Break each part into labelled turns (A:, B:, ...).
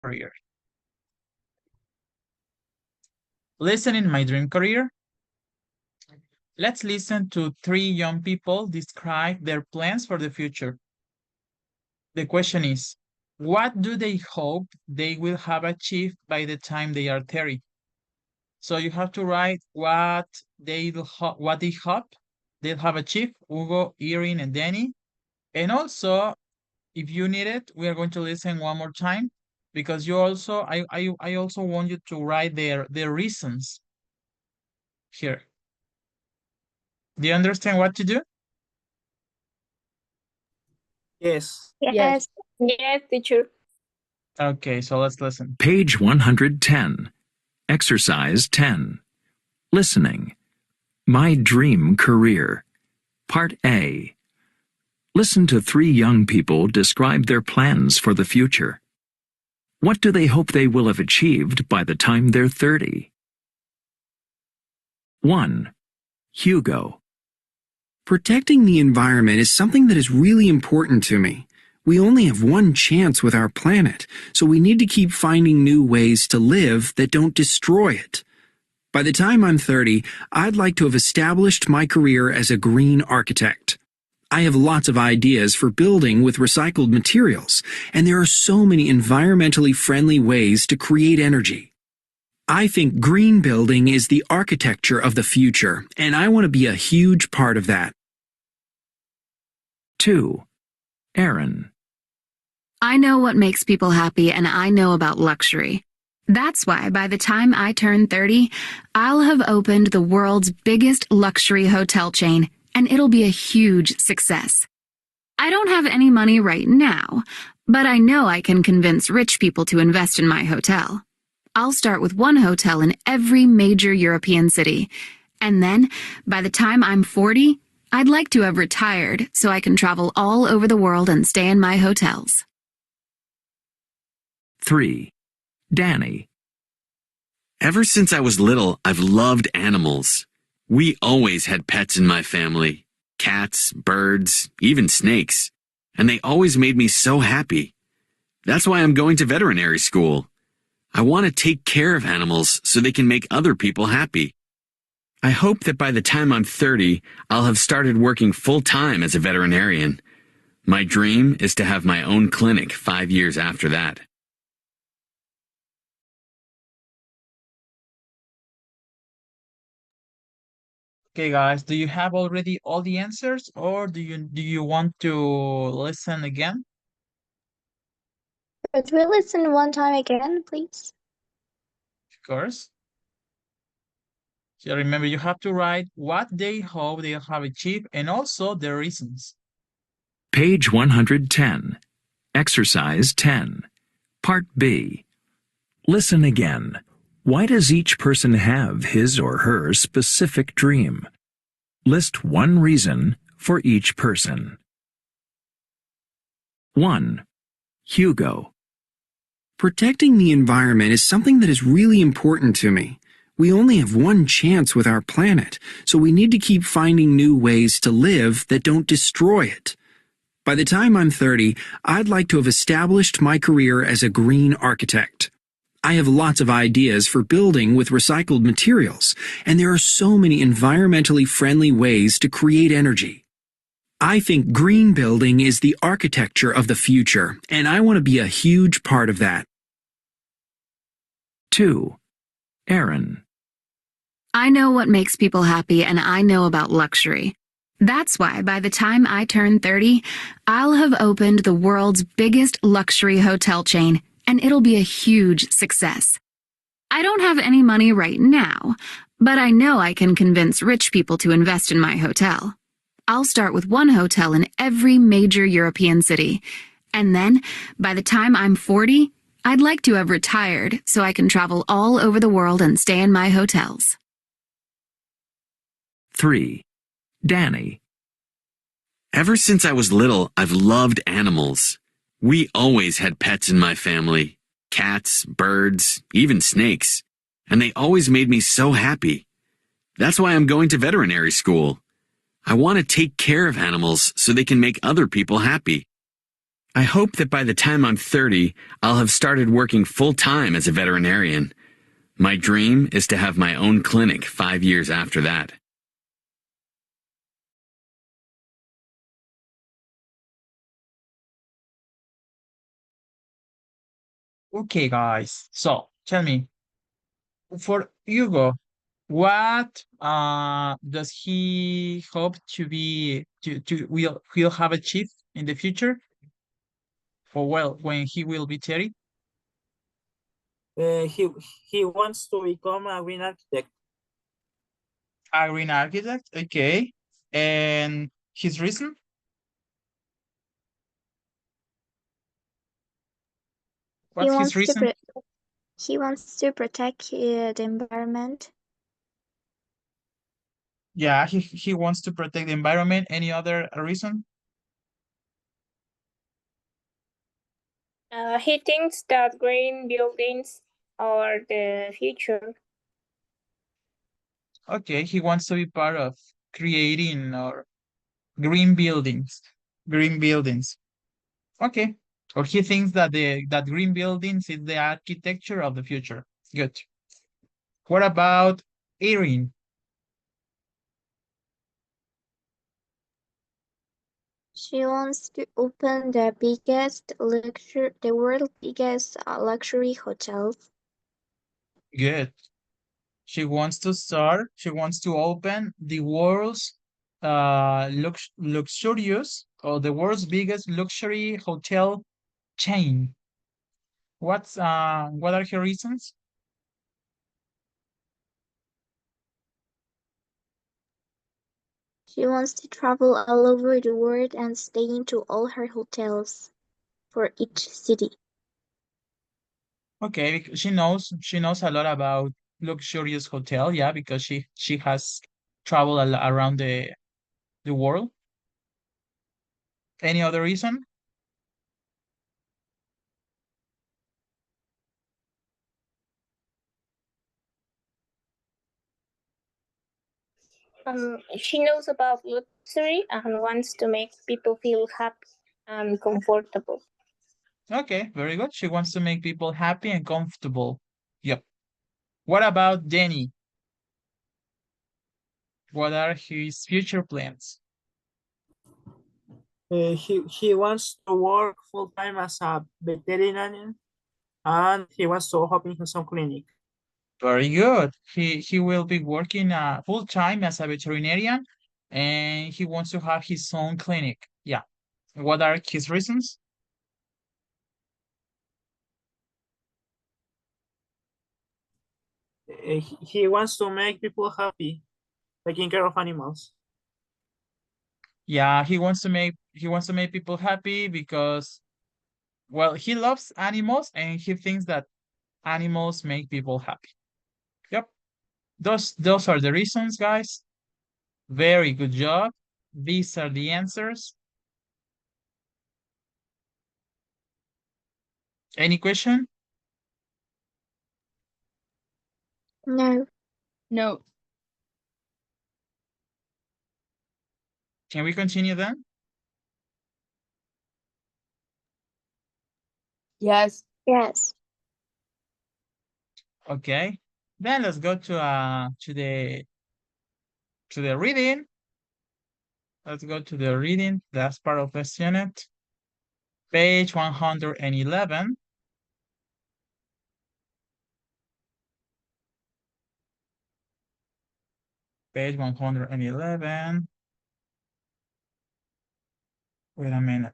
A: career. Listening my dream career. Let's listen to three young people describe their plans for the future. The question is, what do they hope they will have achieved by the time they are 30? So you have to write what they hope they'll have achieved, Hugo, Erin, and Danny. And also, if you need it, we are going to listen one more time because I also want you to write their reasons here. Do you understand what to do?
B: Yes.
C: Yes.
D: Yes, teacher.
A: Okay, so let's listen.
E: Page 110. Exercise 10. Listening. My Dream Career. Part A. Listen to three young people describe their plans for the future. What do they hope they will have achieved by the time they're 30? 1. Hugo.
F: Protecting the environment is something that is really important to me. We only have one chance with our planet, so we need to keep finding new ways to live that don't destroy it. By the time I'm 30, I'd like to have established my career as a green architect. I have lots of ideas for building with recycled materials, and there are so many environmentally friendly ways to create energy. I think green building is the architecture of the future, and I want to be a huge part of that.
E: 2. Aaron.
C: I know what makes people happy and I know about luxury. That's why by the time I turn 30, I'll have opened the world's biggest luxury hotel chain, and it'll be a huge success. I don't have any money right now, but I know I can convince rich people to invest in my hotel. I'll start with one hotel in every major European city, and then, by the time I'm 40, I'd like to have retired so I can travel all over the world and stay in my hotels.
E: 3. Danny.
G: Ever since I was little, I've loved animals. We always had pets in my family. Cats, birds, even snakes. And they always made me so happy. That's why I'm going to veterinary school. I want to take care of animals so they can make other people happy. I hope that by the time I'm 30, I'll have started working full-time as a veterinarian. My dream is to have my own clinic 5 years after that.
A: Okay, guys, do you have already all the answers or do you want to listen again?
D: Could we listen one time again, please?
A: Of course. So remember, you have to write what they hope they'll have achieved and also their reasons.
E: Page 110. Exercise 10. Part B. Listen again. Why does each person have his or her specific dream? List one reason for each person. 1. Hugo.
F: Protecting the environment is something that is really important to me. We only have one chance with our planet, so we need to keep finding new ways to live that don't destroy it. By the time I'm 30, I'd like to have established my career as a green architect. I have lots of ideas for building with recycled materials, and there are so many environmentally friendly ways to create energy. I think green building is the architecture of the future, and I want to be a huge part of that.
E: 2. Aaron.
C: I know what makes people happy and I know about luxury. That's why by the time I turn 30, I'll have opened the world's biggest luxury hotel chain, and it'll be a huge success. I don't have any money right now, but I know I can convince rich people to invest in my hotel. I'll start with one hotel in every major European city, and then, by the time I'm 40, I'd like to have retired so I can travel all over the world and stay in my hotels.
E: 3. Danny.
G: Ever since I was little, I've loved animals. We always had pets in my family. Cats, birds, even snakes. And they always made me so happy. That's why I'm going to veterinary school. I want to take care of animals so they can make other people happy. I hope that by the time I'm 30, I'll have started working full-time as a veterinarian. My dream is to have my own clinic 5 years after that.
A: Okay, guys. So tell me, for Hugo, what does he hope to be to will he'll have achieved in the future? For well, when he will be 30?
B: He wants to become a green architect.
A: A green architect, okay. And his reason?
D: He
A: What's his
D: wants to
A: reason?
D: he wants to protect the environment.
A: Yeah, he wants to protect the environment. Any other reason?
H: He thinks that green buildings are the future.
A: Okay, he wants to be part of creating or green buildings. Green buildings. Okay. Or he thinks that that green buildings is the architecture of the future. Good. What about Erin?
D: She wants to open the world's biggest luxury hotels.
A: Good. She wants to open the world's luxurious or the world's biggest luxury hotel chain. What are her reasons?
D: She wants to travel all over the world and stay into all her hotels for each city.
A: Okay, she knows a lot about luxurious hotel, yeah, because she has traveled around the world. Any other reason?
H: She knows about luxury and wants to make people feel happy and comfortable.
A: Okay, very good. She wants to make people happy and comfortable. Yep. What about Danny? What are his future plans?
B: He wants to work full time as a veterinarian, and he wants to open his own clinic.
A: Very good. He will be working full time as a veterinarian, and he wants to have his own clinic. Yeah. What are his reasons?
B: He wants to make people happy, taking care of animals.
A: Yeah, he wants to make people happy because well, he loves animals and he thinks that animals make people happy. Yep. Those are the reasons, guys. Very good job. These are the answers. Any question?
D: No,
I: No.
A: Can we continue then?
I: Yes.
D: yes.
A: Okay. Then let's go to the reading. Let's go to the reading. That's part of this unit. Page 111. Page 111. Wait a minute.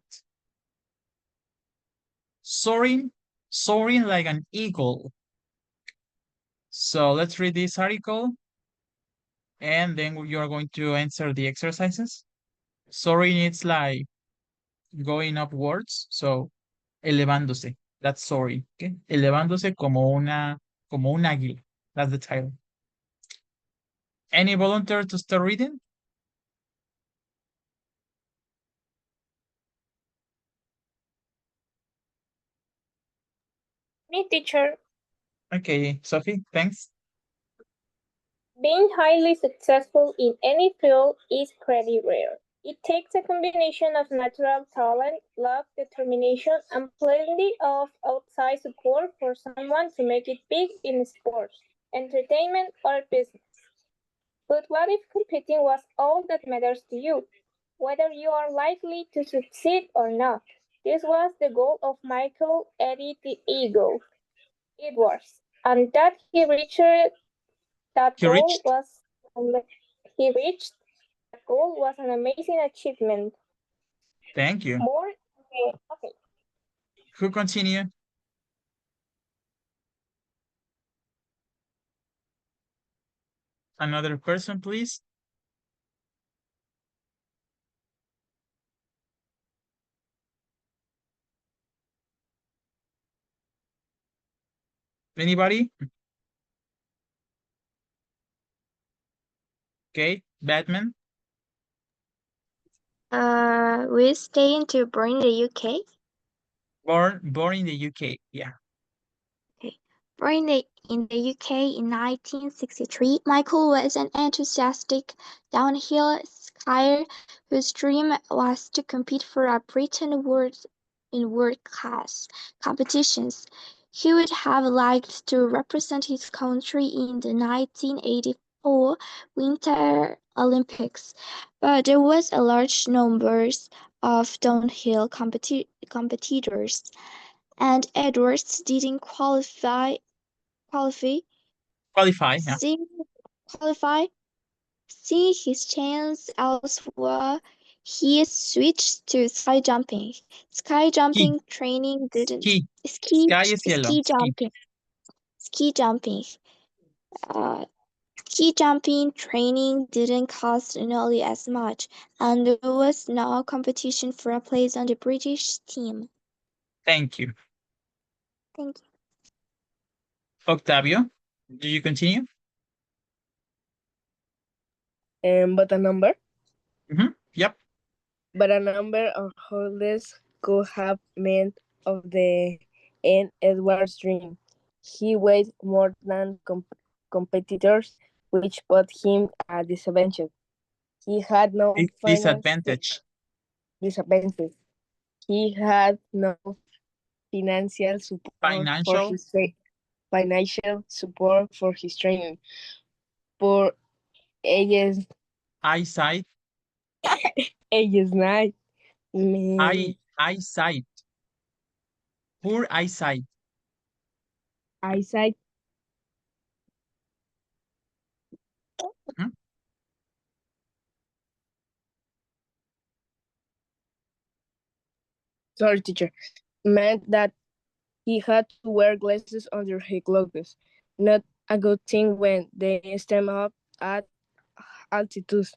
A: Soaring, soaring like an eagle. So let's read this article and then you're going to answer the exercises. Soaring it's like going upwards, so elevándose. That's soaring, okay? Elevándose como un águila. That's the title. Any volunteer to start reading?
H: Me, teacher.
A: Okay, Sophie, thanks.
H: Being highly successful in any field is pretty rare. It takes a combination of natural talent, luck, determination, and plenty of outside support for someone to make it big in sports, entertainment, or business. But what if competing was all that matters to you? Whether you are likely to succeed or not. This was the goal of Michael Eddie the Eagle Edwards, and that that
A: He
H: goal
A: reached.
H: was he reached that goal was an amazing achievement.
A: Thank you.
H: More okay.
A: Who continue? Another person, please. Anybody? Okay, Batman.
D: We staying to born in the UK?
A: Born in the UK. Yeah.
D: Okay. Born in the UK in 1963, Michael was an enthusiastic downhill skier whose dream was to compete for a Britain in world-class competitions. He would have liked to represent his country in the 1984 Winter Olympics, but there was a large numbers of downhill competitors, and Edwards didn't qualify,
A: Qualify. Yeah.
D: seeing qualify, seeing his chance elsewhere, he switched to ski jumping. Ski
A: Ski.
D: jumping training didn't
A: Ski.
D: ski
A: Sky is yellow.
D: ski
A: Ski.
D: jumping ski jumping uh, ski jumping training didn't cost nearly as much, and there was no competition for a place on the British team.
A: Thank you.
D: Thank you.
A: Octavio, do you continue?
I: But a number?
A: Yep.
I: But a number of hurdles could have meant of the end Edward's dream. He weighed more than competitors, which put him at disadvantage. He had no
A: Disadvantage.
I: disadvantage. He had no financial support for
A: Financial.
I: his financial support for his training. Poor ages
A: Eyesight.
I: ages night.
A: Eyesight. Poor eyesight.
I: Eyesight.
A: Mhm.
I: Sorry, teacher. Meant that he had to wear glasses under his clothes. Not a good thing when they stand up at altitude.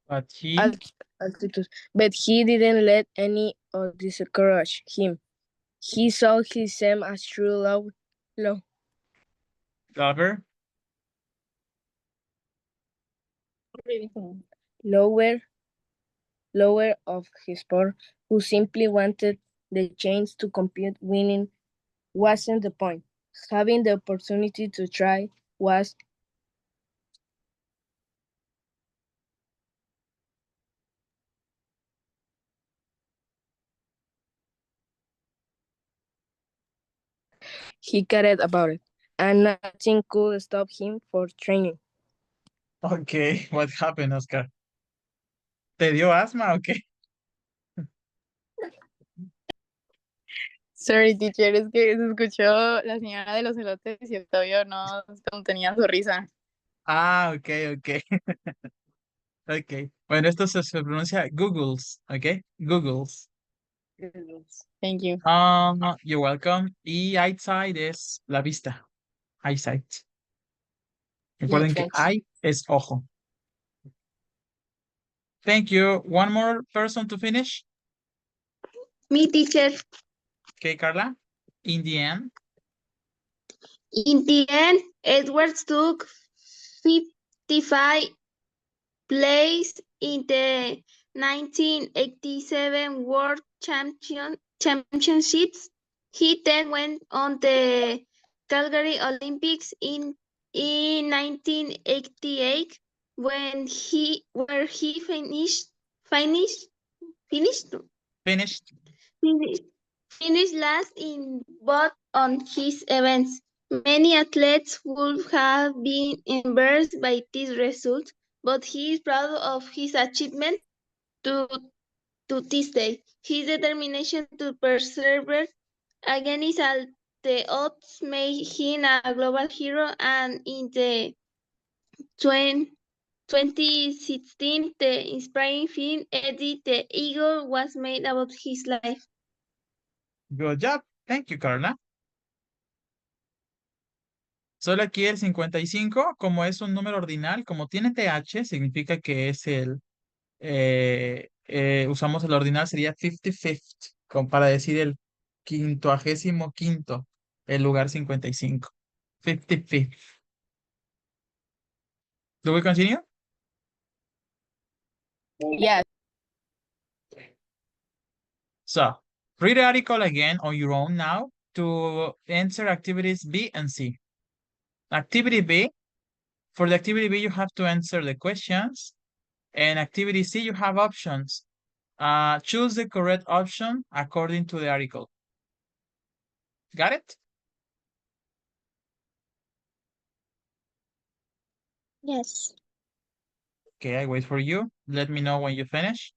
A: But he.
I: Altitude. But he didn't let any of discourage him. He saw his same as true love,
A: Lover.
I: lower, lower of his sport, who simply wanted the chance to compete. Winning wasn't the point. Having the opportunity to try was. He cared about it, and nothing could stop him from training.
A: Okay, what happened, Oscar? ¿Te dio asma o qué?
J: Sorry, teacher, es que se escuchó la señora de los elotes y Octavio no tenía su risa.
A: Ah, ok, ok. Ok. Bueno, esto se pronuncia Googles, ok? Googles.
J: Thank you.
A: You're welcome. Y eyesight es la vista. Eyesight. Recuerden que
I: thanks.
A: eye es ojo. Thank you. One more person to finish.
D: Me, teacher.
A: Okay, Carla. In the end.
D: In the end, Edwards took 55 place in the 1987 World Championships. He then went on the Calgary Olympics in 1988 where he finished finished
A: Finished.
D: finished finished last in both on his events. Many athletes would have been embarrassed by this result, but he is proud of his achievement to, to this day. His determination to persevere against all the odds made him a global hero, and in the 2016, the inspiring film Eddie the Eagle was made about his life.
A: Good job. Thank you, Carla. Solo aquí el 55, como es un número ordinal, como tiene TH, significa que es usamos el ordinal, sería 55th, como para decir el 55º, el lugar 55. 55th. Do we continue?
J: Yes.
A: So, read the article again on your own now to answer activities B and C. Activity B, for the activity B, you have to answer the questions. And activity C, you have options. Choose the correct option according to the article. Got it?
D: Yes.
A: Okay, I wait for you. Let me know when you finish.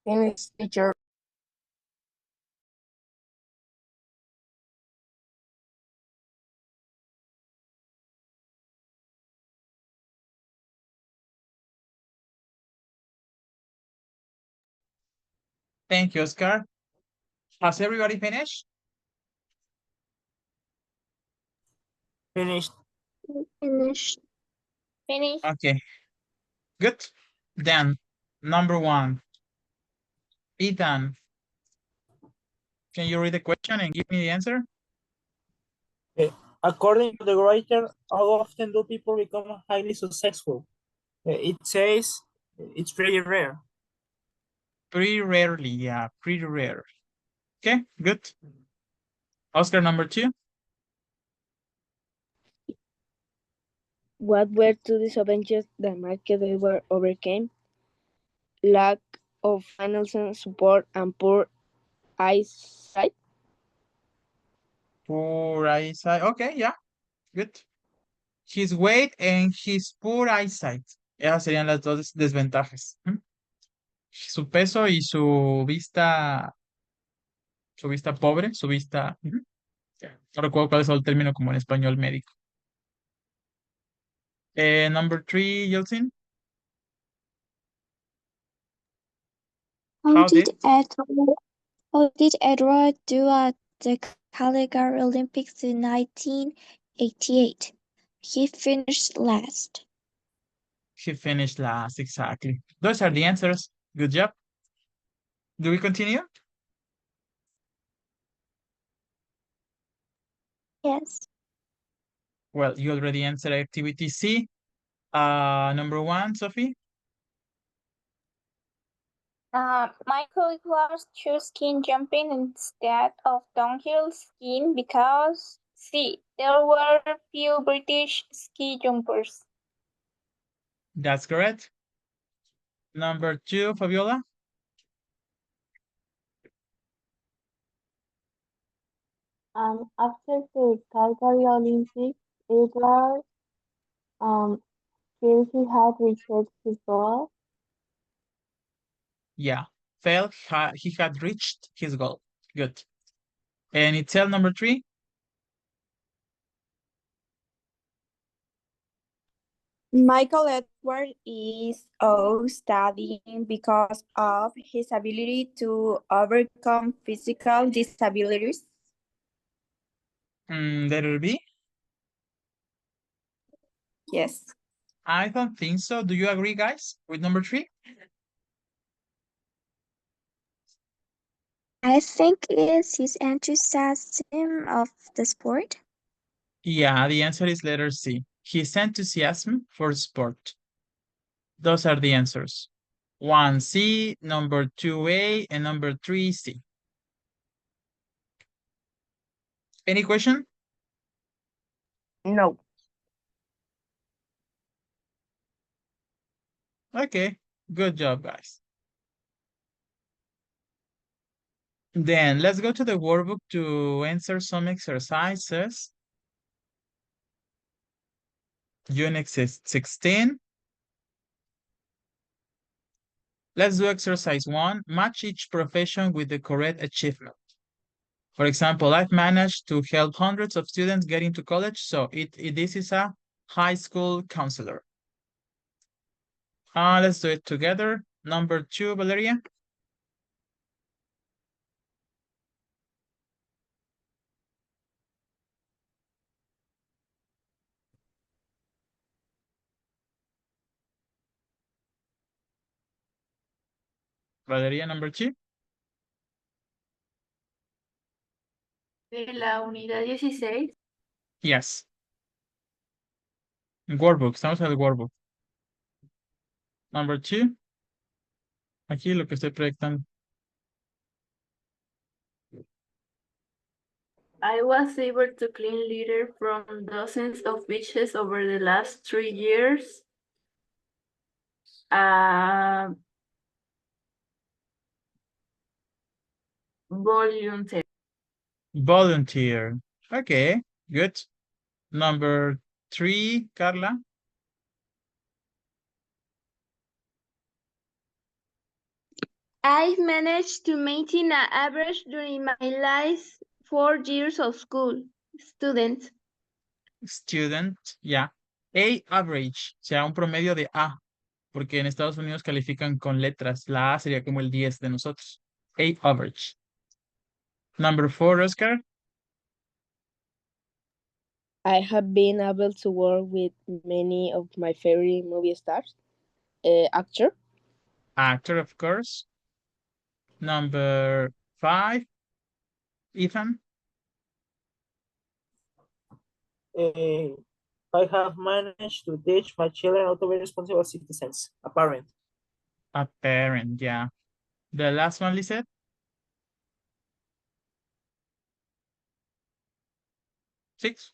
I: Finish, teacher.
A: Thank you, Oscar. Has everybody finished?
B: Finished.
D: Finished.
H: Finish.
A: Okay, good. Then, number 1. Ethan, can you read the question and give me the answer?
B: Okay. According to the writer, how often do people become highly successful? It says it's pretty rare.
A: Pretty rarely, yeah, pretty rare. Okay, good. Oscar, number 2.
I: What were two disadvantages that market were overcame? Lack of financial support and poor eyesight.
A: Poor eyesight. Okay, yeah, good. His weight and his poor eyesight. Esas serían las dos desventajas. Su peso y su vista pobre, su vista. No recuerdo cuál es el término como en español médico. Number 3, Yeltsin.
D: How
A: How
D: did
A: did
D: Edward do at the Calgary Olympics in 1988? He finished last.
A: he finish last? Exactly. Those are the answers. Good job. Do we continue?
D: Yes.
A: Well, you already answered activity C. Number 1, Sophie.
H: Michael Clark chose ski jumping instead of downhill skiing because C. There were few British ski jumpers.
A: That's correct. Number 2, Fabiola.
K: After the Calgary Olympics, Edward felt he had reached his goal.
A: Yeah, felt he had reached his goal. Good. And Itzel, number 3.
L: Michael Edward is studying because of his ability to overcome physical disabilities.
A: Letter B.
L: Yes.
A: I don't think so. Do you agree, guys, with number 3?
D: I think it's his enthusiasm of the sport.
A: Yeah, the answer is letter C. His enthusiasm for sport. Those are the answers. 1C, number 2A, and number 3C. Any question?
I: No.
A: Okay, good job, guys. Then let's go to the workbook to answer some exercises. Unit 16. Let's do exercise 1. Match each profession with the correct achievement. For example, I've managed to help hundreds of students get into college, so this is a high school counselor. Let's do it together. Number 2, Valeria. Valeria, number 2.
J: De la unidad 16.
A: Yes. Workbook, estamos en el workbook. Number 2. Aquí lo que estoy proyectando.
J: I was able to clean litter from dozens of beaches over the last 3 years. Volunteer.
A: Volunteer. Okay, good. Number 3, Carla.
K: I've managed to maintain an average during my last 4 years of school. Student.
A: Student, ya. A average, o sea, un promedio de A, porque en Estados Unidos califican con letras. La A sería como el 10 de nosotros. A average. Number 4, Oscar.
I: I have been able to work with many of my favorite movie stars. Actor.
A: Actor, of course. Number 5, Ethan.
B: I have managed to teach my children how to be responsible citizens. A parent.
A: A parent, yeah. The last one, Lisette. Six.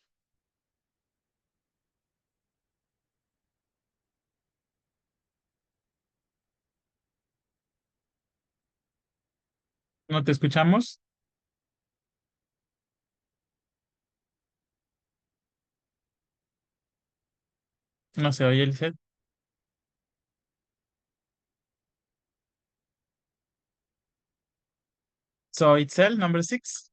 A: ¿No te escuchamos? No se oye, Lisette. So, Itzel, number 6.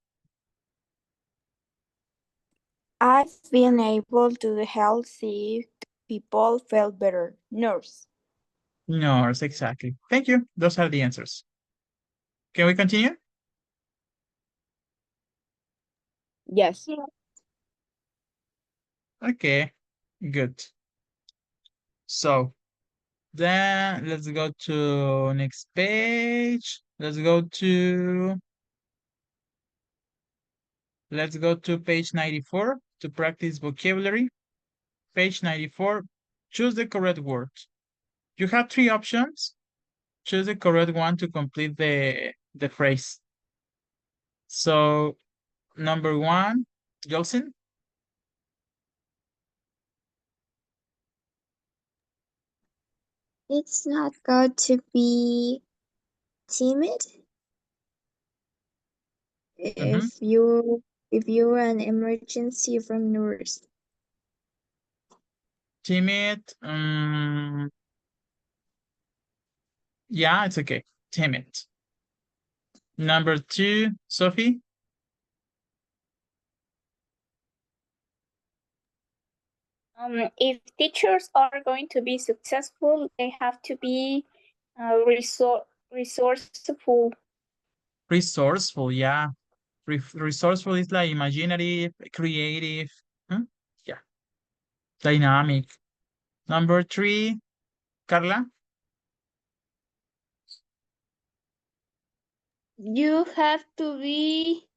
L: I've been able to help sick people feel better. Nurse.
A: Nurse, exactly. Thank you. Those are the answers. Can we continue?
I: Yes.
A: Okay, good. So, then let's go to next page. Let's go to page 94 to practice vocabulary. Page 94, choose the correct word. You have 3 options. Choose the correct one to complete the phrase. So, number 1, Jolson.
D: It's not good to be timid. If you're an emergency from nurse.
A: Timid. Yeah, it's okay. Timid. Number 2, Sophie.
H: If teachers are going to be successful, they have to be resourceful.
A: Resourceful, yeah. Resourceful is like imaginative, creative. Yeah. Dynamic. Number 3, Carla.
K: You have to be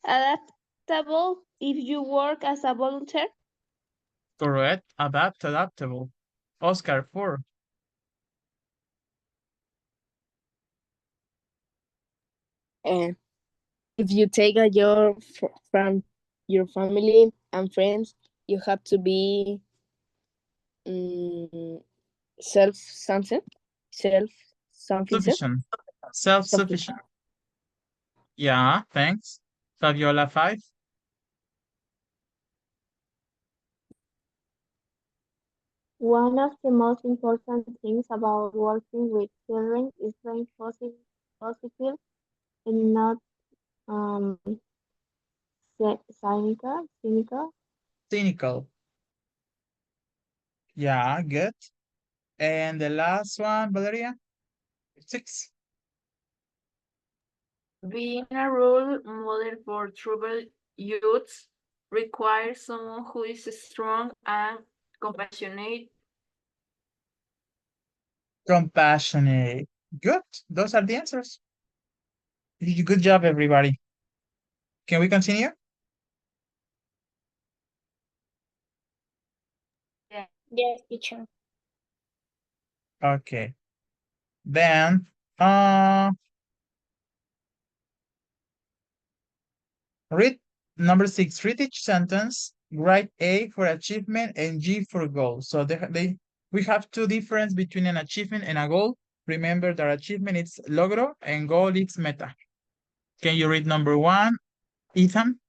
K: adaptable if you work as a volunteer.
A: Correct. Adaptable. Oscar, 4.
I: And if you take a job from your family and friends, you have to be self-sufficient.
A: Sufficient. Self-sufficient. Yeah, thanks. Fabiola, 5.
K: One of the most important things about working with children is being positive and not um, cynical.
A: Cynical. Yeah, good. And the last one, Valeria, 6.
J: Being a role model for troubled youths requires someone who is strong and compassionate.
A: Compassionate. Good. Those are the answers. Good job, everybody. Can we continue?
H: Yes, teacher.
A: Okay. Then, read number 6. Read each sentence. Write A for achievement and G for goal. So we have 2 difference between an achievement and a goal. Remember that achievement is logro and goal is meta. Can you read number 1, Ethan?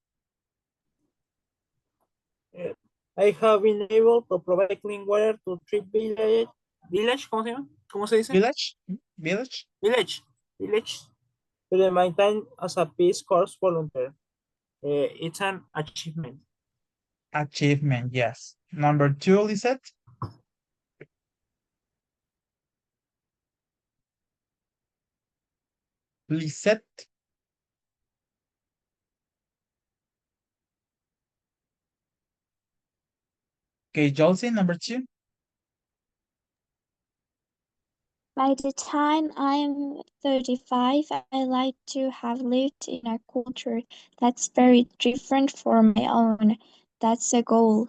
B: I have been able to provide clean water to 3 village. ¿Cómo se llama? ¿Cómo se dice?
A: Village? Village?
B: Village. village to the maintain as a Peace Corps volunteer. It's an achievement.
A: Achievement, yes. Number 2, Lisette. Lisette. Okay, Josie, number 2.
D: By the time I'm 35, I like to have lived in a culture that's very different from my own. That's a goal.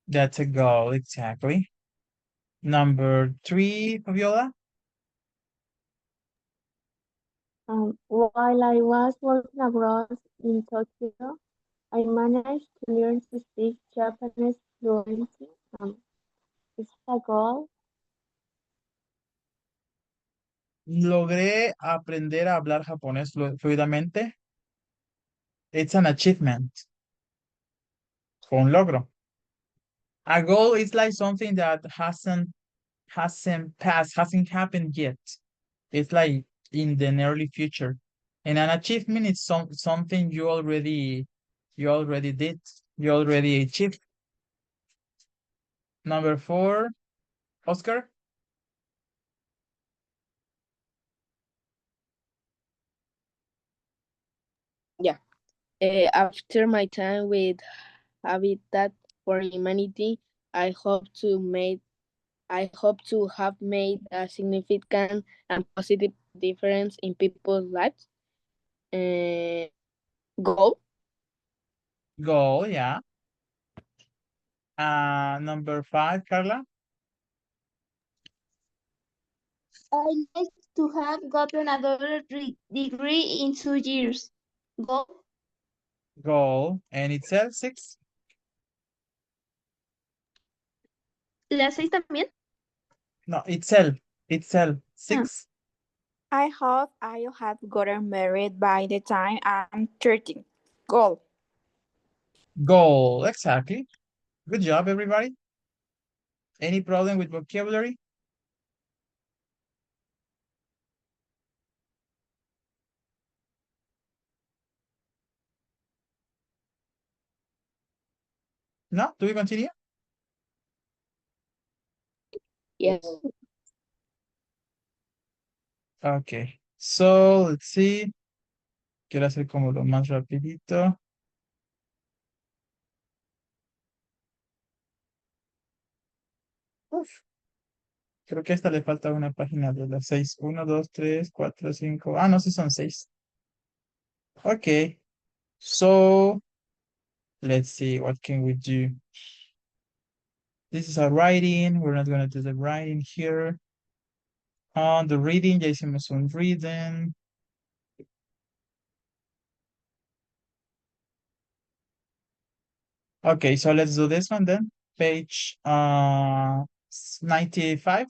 A: That's a goal, exactly. Number 3, Fabiola.
K: While I was working abroad in Tokyo, I managed to learn to speak Japanese fluently. It's a goal.
A: Logré aprender a hablar japonés fluidamente. It's an achievement. Fue un logro. A goal is like something that hasn't passed, hasn't happened yet. It's like in the early future. And an achievement is something you already did. You already achieved. Number 4, Oscar.
I: Yeah. After my time with Habitat for Humanity, I hope to have made a significant and positive difference in people's lives. Goal.
A: Goal, yeah. Number 5, Carla.
D: I like to have gotten a degree in 2 years. Goal.
A: Goal. And itself, 6.
D: ¿La 6 también?
A: No, itself. Itself, 6.
L: I hope I'll have gotten married by the time I'm 30. Goal.
A: Goal, exactly. Good job, everybody. Any problem with vocabulary? No? Do we continue?
I: Yes.
A: Okay. So, let's see. Quiero hacer como lo más rapidito. Uf. Creo que a esta le falta una página de las 6. 1, 2, 3, 4, 5. Ah, no, sí son 6. Okay. So, let's see. What can we do? This is a writing. We're not going to do the writing here. On the reading, ya hicimos un reading. Okay, so let's do this one then. Page 95.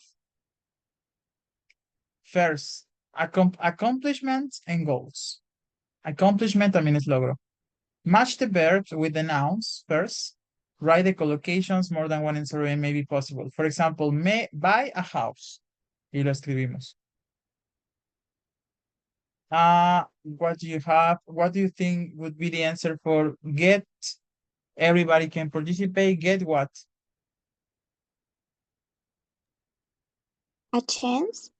A: First, accomplishments and goals. Accomplishment también es logro. Match the verbs with the nouns first. Write the collocations, more than one in survey may be possible. For example, buy a house. Y lo escribimos. What do you have? What do you think would be the answer for get? Everybody can participate. Get what?
D: A chance?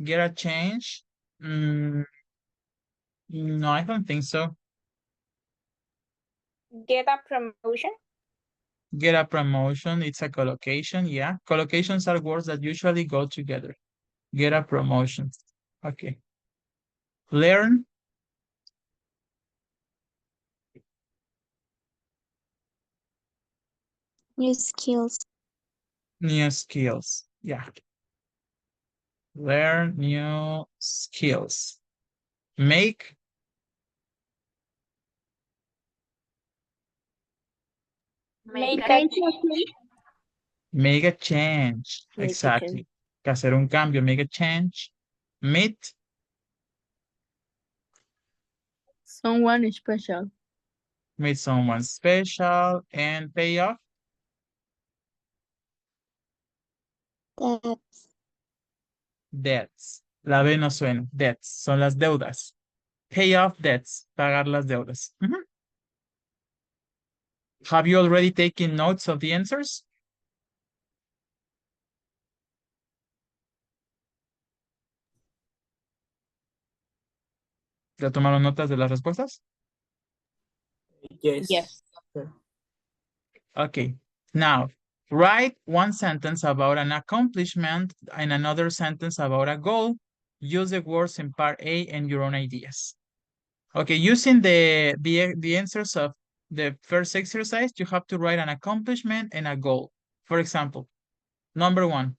A: Get a change? No, I don't think so.
H: Get a promotion.
A: Get a promotion, it's a collocation, yeah. Collocations are words that usually go together. Get a promotion. Okay. Learn.
D: New skills.
A: New skills. Yeah. Learn new skills. Make.
H: Make a change.
A: Make a change.
I: Make a
A: Exactly. Que hacer un cambio. Make a change. Meet.
I: Someone special.
A: Meet someone special. And pay off.
D: Debts.
A: Debts. La B no suena. Debts son las deudas. Pay off debts. Pagar las deudas. Have you already taken notes of the answers? ¿Ya tomaron notas de las respuestas?
B: Yes.
I: Yes.
A: Okay. Now, write one sentence about an accomplishment and another sentence about a goal. Use the words in part A and your own ideas. Okay, using the answers of the first exercise, you have to write an accomplishment and a goal. For example, number 1,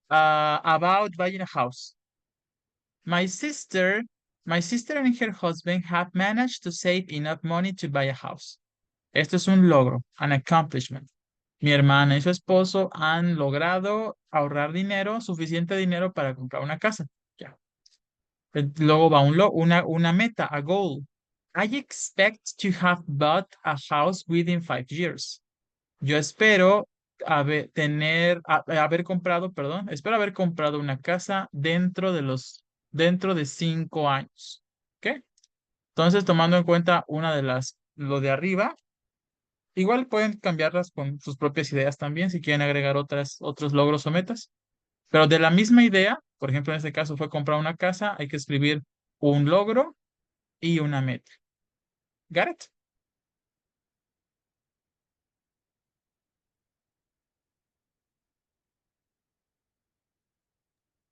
A: about buying a house. My sister and her husband have managed to save enough money to buy a house. Esto es un logro, an accomplishment. Mi hermana y su esposo han logrado ahorrar dinero, suficiente dinero para comprar una casa. Ya. Luego va una meta, a goal. I expect to have bought a house within 5 years. Yo espero haber comprado, perdón, espero haber comprado una casa dentro de 5 años. ¿Ok? Entonces, tomando en cuenta lo de arriba, igual pueden cambiarlas con sus propias ideas también, si quieren agregar otros logros o metas. Pero de la misma idea, por ejemplo, en este caso fue comprar una casa, hay que escribir un logro y una meta. Got it?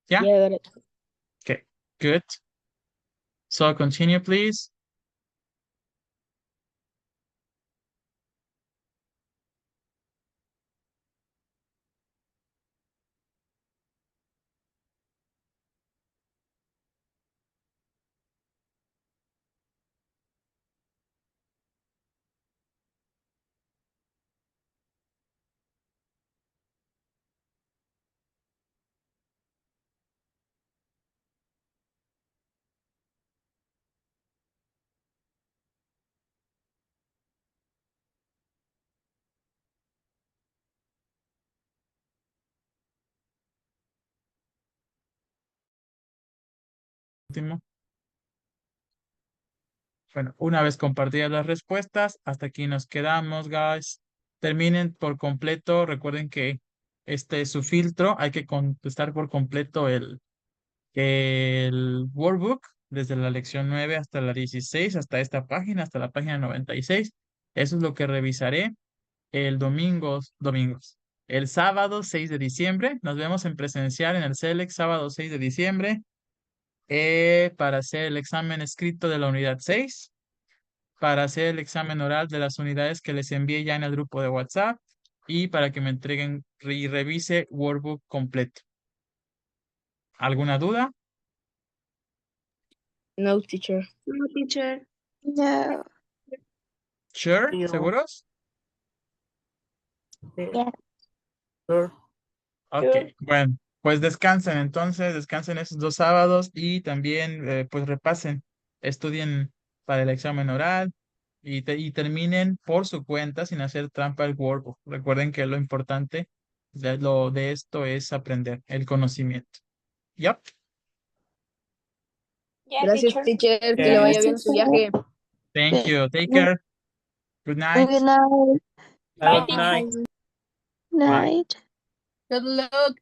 A: Yeah?
I: Yeah, got it.
A: Okay, good. So continue, please. Último. Bueno, una vez compartidas las respuestas, hasta aquí nos quedamos, guys. Terminen por completo. Recuerden que este es su filtro. Hay que contestar por completo el workbook desde la lección 9 hasta la 16, hasta esta página, hasta la página 96. Eso es lo que revisaré el el sábado 6 de diciembre. Nos vemos en presencial en el Celeex sábado 6 de diciembre para hacer el examen escrito de la unidad 6, para hacer el examen oral de las unidades que les envié ya en el grupo de WhatsApp y para que me entreguen y revise workbook completo. ¿Alguna duda?
I: No, teacher.
J: No, teacher.
D: No.
A: Sure,
B: Sí,
A: ¿seguros?
D: Yes.
B: Sure.
A: Ok,
H: Sure.
A: bueno, pues descansen entonces, descansen esos 2 sábados y también pues repasen, estudien para el examen oral y terminen por su cuenta sin hacer trampa el workbook. Recuerden que lo importante de esto es aprender el conocimiento. Yep.
H: Yeah,
I: Gracias,
H: teacher.
I: teacher. Que le
B: Yeah.
I: vaya bien su viaje.
A: Thank you. Take care. Good night.
D: Good night.
H: Bye,
B: Good
H: teacher.
B: night.
A: Bye.
D: Night.
I: Good luck.